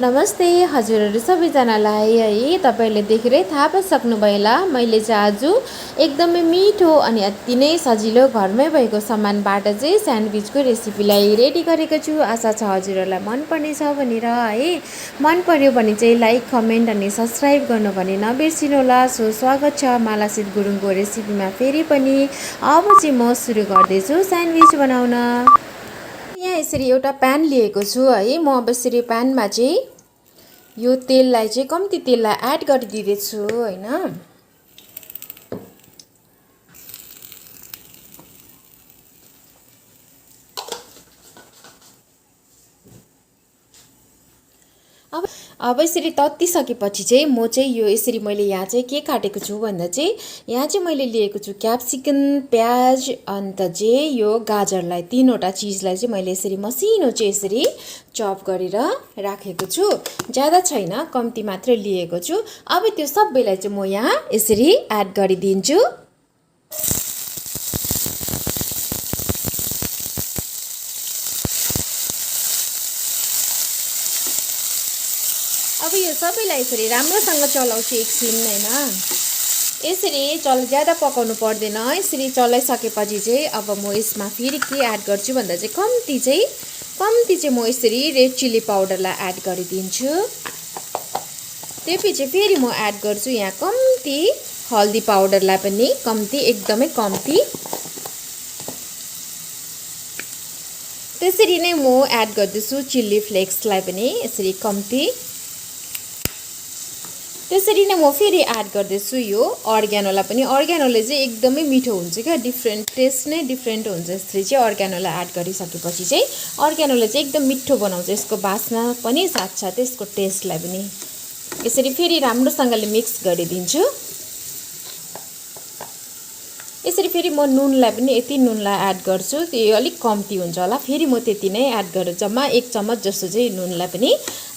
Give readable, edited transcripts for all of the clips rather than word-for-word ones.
नमस्ते हजुरहरू सबैजनालाई है तपाईले देखेरै थाहा पाइसक्नुभयो होला मैले चाहिँ आज एकदमै मिठो अनि अति नै सजिलो घरमै भएको सामानबाट चाहिँ स्यान्डविचको रेसिपीलाई रेडी गरेको छु। आशा छ हजुरहरूलाई मन पर्ने छ भनेर है। मन पर्यो भने चाहिँ लाइक कमेन्ट अनि सब्स्क्राइब गर्नु भने नबिर्सिनु होला। सो स्वागत छ मालासिद गुरुङको रेसिपीमा फेरि पनि। अब चाहिँ म सुरु गर्दैछु स्यान्डविच बनाउन। यहाँ यसरी एउटा प्यान लिएको छु है। म अब यसरी प्यानमा चाहिँ यो तेललाई चाहिँ कम्ती तेललाई एड गरिदिँदैछु हैन। अब यसरी तत्तिसकेपछि चाहिँ म चाहिँ यो यसरी मैले यहाँ चाहिँ के काटेको छु भन्दा चाहिँ यहाँ चाहिँ मैले लिएको छु क्याप्सिकम, प्याज अन्त चाहिँ यो गाजरलाई तीनवटा चीजलाई चाहिँ मैले यसरी मसिनो चाहिँ यसरी चप गरेर राखेको छु। ज्यादा छैन, कम्ती मात्र लिएको छु। अब त्यो सबैलाई चाहिँ म यहाँ यसरी एड गरिदिन्छु। अब यो सबैलाई यसरी राम्रोसँग चलाउँछु एकछिन हैन। यसरी ज्यादा पकाउनु पर्दैन। यसरी चलाइसकेपछि चाहिँ अब म यसमा फेरि के एड गर्छु भन्दा चाहिँ कम्ती चाहिँ म यसरी रेड चिल्ली पाउडरलाई एड गरिदिन्छु। त्यसपछि फेरि म एड गर्छु यहाँ कम्ती हल्दी पाउडरलाई पनि कम्ती, एकदमै कम्ती। त्यसरी नै म एड गर्दैछु चिल्ली फ्लेक्सलाई पनि यसरी कम्ती। त्यसरी नै म फेरि एड गर्दैछु यो अर्ग्यानोलाई पनि। अर्ग्यानोले चाहिँ एकदमै मिठो हुन्छ क्या, डिफ्रेन्ट टेस्ट नै डिफ्रेन्ट हुन्छ। यसरी चाहिँ अर्ग्यानोलाई एड गरिसकेपछि चाहिँ अर्ग्यानोले चाहिँ एकदम मिठो बनाउँछ, यसको बास्ना पनि साथसाथै यसको टेस्टलाई पनि। यसरी फेरि राम्रोसँगले मिक्स गरिदिन्छु। यसरी फेरि म नुनलाई पनि यति नुनलाई एड गर्छु, त्यो अलिक कम्ती हुन्छ होला। फेरि म त्यति नै एड गरेर जम्मा 1 चम्मच जस्तो चाहिँ नुनलाई पनि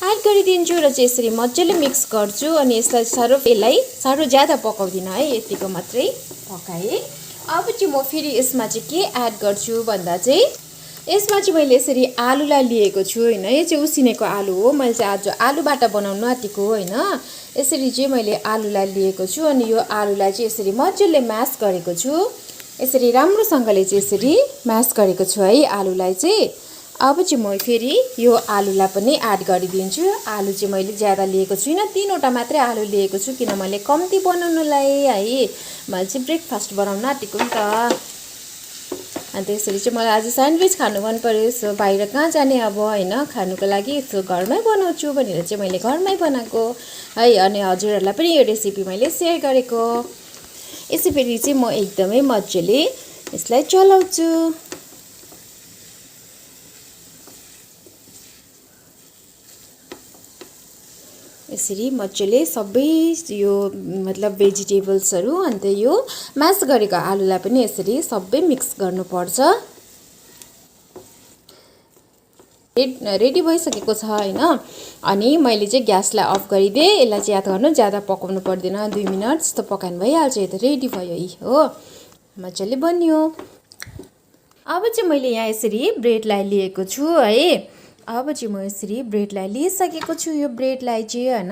एड गरिदिन्छु र चाहिँ यसरी मजाले मिक्स गर्छु। अनि यसलाई साह्रो ज्यादा पकाउँदिनँ है, यतिको मात्रै पकाएँ। अब चाहिँ म फेरि यसमा चाहिँ के एड गर्छु भन्दा चाहिँ यसमा चाहिँ मैले यसरी आलुलाई लिएको छु हैन। यो चाहिँ उसिनेको आलु हो, मैले चाहिँ आज आलुबाट बनाउनु आँटेको हैन। यसरी चाहिँ मैले आलुलाई लिएको छु अनि यो आलुलाई चाहिँ यसरी मजाले म्यास गरेको छु। यसरी राम्रोसँगले चाहिँ यसरी म्यास गरेको छु है आलुलाई चाहिँ। अब चाहिँ म फेरि यो आलुलाई पनि एड गरिदिन्छु। आलु चाहिँ मैले ज्यादा लिएको छुइनँ, 3वटा मात्रै आलु लिएको छु किन मैले कम्ती बनाउनुलाई है। मैले चाहिँ ब्रेकफास्ट बनाउन आँटेको नि त। अन्त यसरी चाहिँ मलाई आज स्यान्डविच खानु मन पर्यो। सो बाहिर कहाँ जाने अब हैन, खानुको लागि सो घरमै बनाउँछु भनेर चाहिँ मैले घरमै बनाएको है। अनि हजुरहरूलाई पनि यो रेसिपी मैले सेयर गरेको। यसरी चाहिँ म एकदमै मजाले यसलाई चलाउँछु। यसरी मजाले सबै यो मतलब भेजिटेबल्सहरू अन्त यो म्यास गरेको आलुलाई पनि यसरी सबै मिक्स गर्नुपर्छ। रेडी भइसकेको छ हैन। अनि मैले चाहिँ ग्यासलाई अफ गरिदिएँ। यसलाई चाहिँ याद गर्नु ज्यादा पकाउनु पर्दैन, 2 मिनट जस्तो पकाउनु भइहाल्छ। यो त रेडी भयो हो, मजाले बन्यो। अब चाहिँ मैले यहाँ यसरी ब्रेडलाई लिएको छु है। अब चाहिँ म यसरी ब्रेडलाई लिइसकेको छु, यो ब्रेडलाई चाहिँ हैन।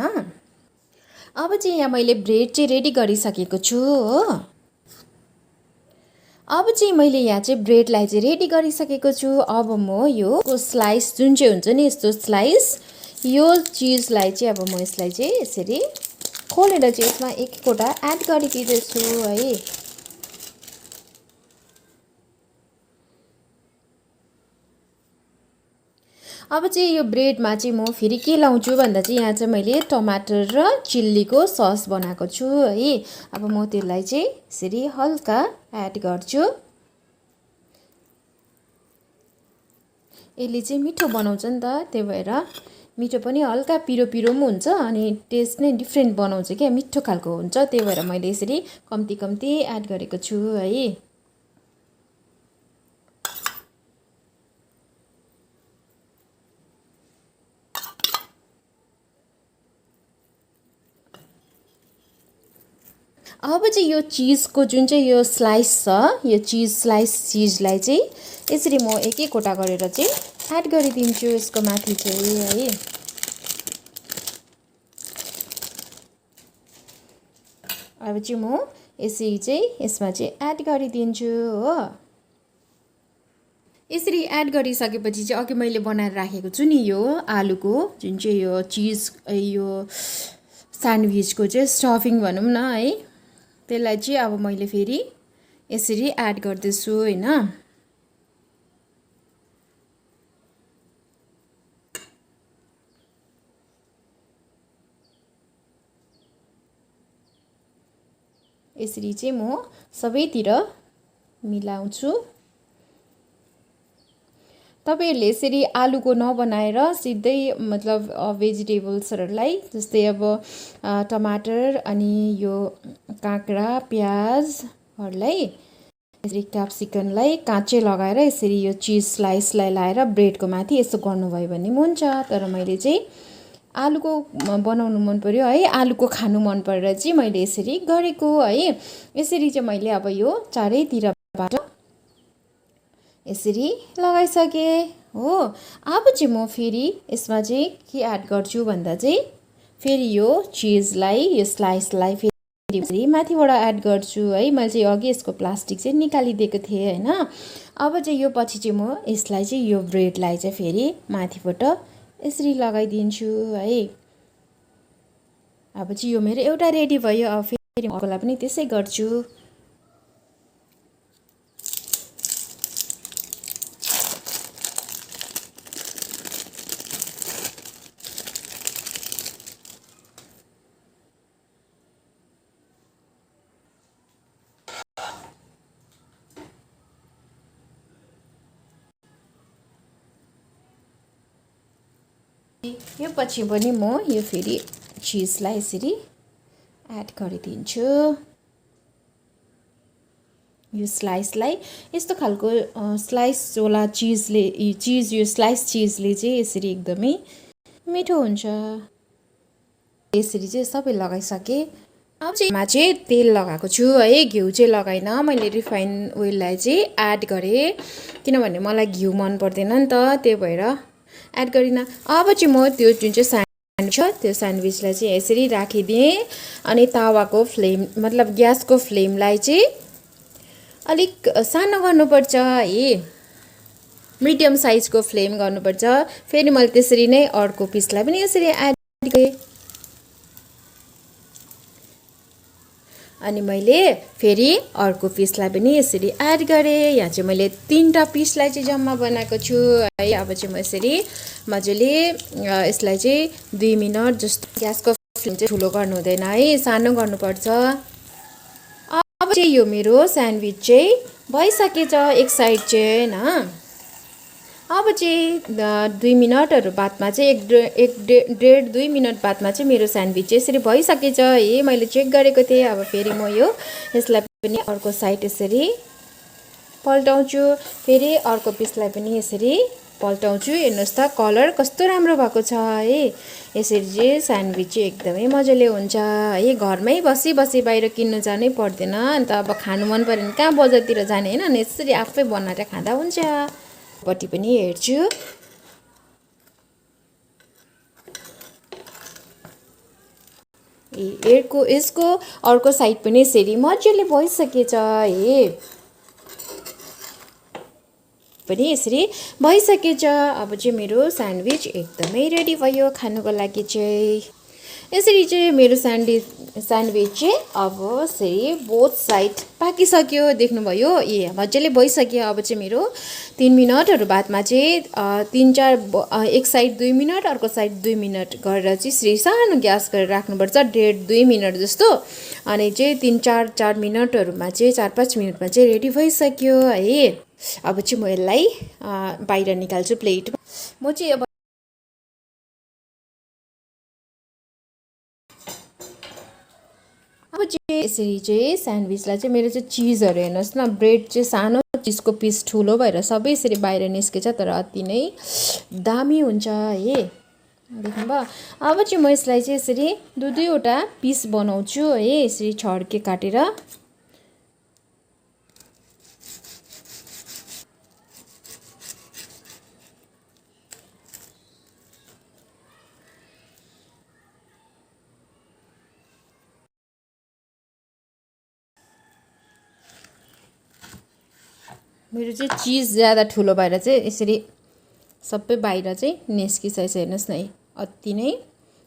अब चाहिँ यहाँ मैले ब्रेड चाहिँ रेडी गरिसकेको छु हो। अब चाहिँ मैले यहाँ चाहिँ ब्रेडलाई चाहिँ रेडी गरिसकेको छु। अब म यो स्लाइस जुन चाहिँ हुन्छ नि यस्तो स्लाइस, यो चिजलाई चाहिँ अब म यसलाई चाहिँ यसरी खोलेर चाहिँ यसमा एकवटा एड गरिदिँदैछु है। अब चाहिँ यो ब्रेडमा चाहिँ म फेरि के लाउँछु भन्दा चाहिँ यहाँ चाहिँ मैले टमाटर र चिल्लीको सस बनाएको छु है। अब म त्यसलाई चाहिँ यसरी हल्का एड गर्छु। यसले चाहिँ मिठो बनाउँछ नि त, त्यही भएर मिठो पनि हल्का पिरो पिरो पनि हुन्छ अनि टेस्ट नै डिफ्रेन्ट बनाउँछ क्या, मिठो खालको हुन्छ। त्यही भएर मैले यसरी कम्ती कम्ती एड गरेको छु है। अब चाहिँ यो चीजको जुन चाहिँ यो स्लाइस छ, यो चीजलाई चाहिँ यसरी म एक एकवटा गरेर चाहिँ एड गरिदिन्छु यसको माथि चाहिँ है। अब चाहिँ म यसरी चाहिँ यसमा चाहिँ एड गरिदिन्छु हो। यसरी एड गरिसकेपछि चाहिँ अघि मैले बनाएर राखेको छु नि यो आलुको जुन चाहिँ यो चिज यो स्यान्डविचको चाहिँ स्टफिङ भनौँ न है, त्यसलाई चाहिँ अब मैले फेरि यसरी एड गर्दैछु होइन। यसरी चाहिँ म सबैतिर मिलाउँछु। तपाईहरुले यसरी आलुको नबनाएर सिधै मतलब भेजिटेबल्सहरूलाई जस्तै अब टमाटर अनि यो काँक्रा प्याजहरूलाई यसरी क्याप्सिकमलाई काँचै लगाएर यसरी यो चिज स्लाइसलाई लाएर ब्रेडको माथि यसो गर्नुभयो भने पनि हुन्छ। तर मैले चाहिँ आलुको बनाउनु मन पर्यो है, आलुको खानु मन परेर चाहिँ मैले यसरी गरेको है। यसरी चाहिँ मैले अब यो चारैतिरबाट यसरी लगाइसकेँ हो। अब चाहिँ म फेरि यसमा चाहिँ के एड गर्छु भन्दा चाहिँ फेरि यो चिजलाई यो स्लाइसलाई फेरि माथिबाट एड गर्छु है। मैले चाहिँ अघि यसको प्लास्टिक चाहिँ निकालिदिएको थिएँ होइन। अब चाहिँ यो पछि चाहिँ म यसलाई चाहिँ यो ब्रेडलाई चाहिँ फेरि माथिबाट यसरी लगाइदिन्छु है। अब चाहिँ यो मेरो एउटा रेडी भयो। अब फेरि अर्कोलाई पनि त्यसै गर्छु। यो पछि पनि म यो फेरि चिजलाई यसरी एड गरिदिन्छु। यो स्लाइसलाई यस्तो खालको स्लाइस वाला चिजले यो स्लाइस चिजले चाहिँ यसरी एकदमै मिठो हुन्छ। यसरी चाहिँ सबै लगाइसकेँ। अब चाहिँ तेल लगाएको छु है, घिउ चाहिँ लगाइनँ मैले, रिफाइन ओइललाई चाहिँ एड गरेँ किनभने मलाई घिउ मन पर्दैन नि त, त्यही भएर एड गरिनँ। अब चाहिँ म त्यो जुन चाहिँ स्यान्डविच छ त्यो स्यान्डविचलाई चाहिँ यसरी राखिदिएँ अनि तावाको फ्लेम मतलब ग्यासको फ्लेमलाई चाहिँ अलिक सानो गर्नुपर्छ है, मिडियम साइजको फ्लेम गर्नुपर्छ। फेरि मैले त्यसरी नै अर्को पिसलाई पनि यसरी एड गरेँ अनि मैले फेरि अर्को पिसलाई पनि यसरी एड गरेँ। यहाँ चाहिँ मैले 3टा पिसलाई चाहिँ जम्मा बनाएको छु है। अब चाहिँ म यसरी मजाले यसलाई चाहिँ 2 मिनट जस्तो ग्यासको फ्लेम चाहिँ ठुलो गर्नु हुँदैन है, सानो गर्नुपर्छ। अब चाहिँ यो मेरो स्यान्डविच चाहिँ भइसकेछ एक साइड चाहिँ होइन। अब चाहिँ 2 मिनटहरू बादमा चाहिँ एक डेढ 2 मिनट बादमा चाहिँ मेरो स्यान्डविच चाहिँ यसरी भइसकेछ है। मैले चेक गरेको थिएँ। अब फेरि म यसलाई पनि अर्को साइड यसरी पल्टाउँछु, फेरि अर्को पिसलाई पनि यसरी पल्टाउँछु। हेर्नुहोस् त कलर कस्तो राम्रो भएको छ है। यसरी चाहिँ स्यान्डविच चाहिँ एकदमै मजाले हुन्छ है। घरमै बसी बसी बाहिर किन्नु जानै पर्दैन। अन्त अब खानु मन पऱ्यो भने कहाँ बजारतिर जाने होइन, अनि यसरी आफै बनाएर खाँदा हुन्छ। पट्टि पनि हेर्छु। यसको अर्को साइड पनि यसरी मजाले भइसकेछ है, पनि यसरी भइसकेछ। अब चाहिँ मेरो स्यान्डविच एकदमै रेडी भयो खानुको लागि चाहिँ। यसरी चाहिँ मेरो स्यान्डविच चाहिँ अब यसरी बोथ साइड पाकिसक्यो, देख्नुभयो ए मजाले भइसक्यो। अब चाहिँ मेरो 3 मिनटहरू बादमा चाहिँ 3-4 एक साइड 2 मिनट अर्को साइड 2 मिनट गरेर चाहिँ यसरी सानो ग्यास गरेर राख्नुपर्छ, 1.5-2 मिनट जस्तो। अनि चाहिँ 3-4 मिनटहरूमा चाहिँ 4-5 मिनटमा चाहिँ रेडी भइसक्यो है। अब चाहिँ म यसलाई बाहिर निकाल्छु प्लेटमा। म चाहिँ अब चाहिँ यसरी चाहिँ स्यान्डविचलाई चाहिँ मेरो चाहिँ चिजहरू हेर्नुहोस् न, ब्रेड चाहिँ सानो चिजको पिस ठुलो भएर सबै यसरी बाहिर निस्केछ, तर अति नै दामी हुन्छ है। देख्नुभयो। अब चाहिँ म यसलाई चाहिँ यसरी 2-2वटा पिस बनाउँछु है, यसरी छड्के काटेर। मेरो चाहिँ चिज ज्यादा ठुलो भएर चाहिँ यसरी सबै बाहिर चाहिँ निस्किसकेछ हेर्नुहोस् न अति नै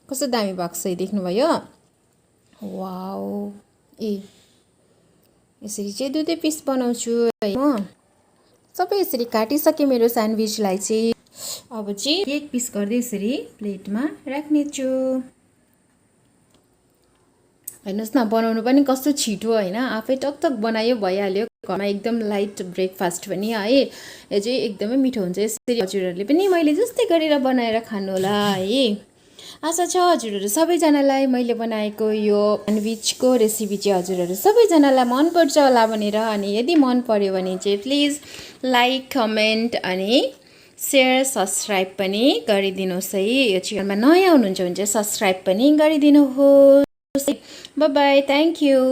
कस्तो दामी भएको छ देख्नुभयो वाउ यसरी चाहिँ दुई पिस बनाउँछु है म सबै यसरी काटिसकेँ मेरो स्यान्डविचलाई चाहिँ अब चाहिँ एक पिस गर्दै यसरी प्लेटमा राख्नेछु हेर्नुहोस् न बनाउनु पनि कस्तो छिटो होइन आफै टकटक बनायो भइहाल्यो घरमा एकदम लाइट ब्रेकफास्ट पनि है यो चाहिँ एकदमै मिठो हुन्छ यसरी हजुरहरूले पनि मैले जस्तै गरेर बनाएर खानु होला है आशा छ हजुरहरू सबैजनालाई मैले बनाएको यो स्यान्डविचको रेसिपी चाहिँ हजुरहरू सबैजनालाई मनपर्छ होला भनेर अनि यदि मन पर्यो भने चाहिँ प्लिज लाइक कमेन्ट अनि सेयर सब्सक्राइब पनि गरिदिनुहोस् है यो च्यानलमा नयाँ हुनुहुन्छ भने चाहिँ सब्सक्राइब पनि गरिदिनुहोस् बाई बाई थ्याङ्क यू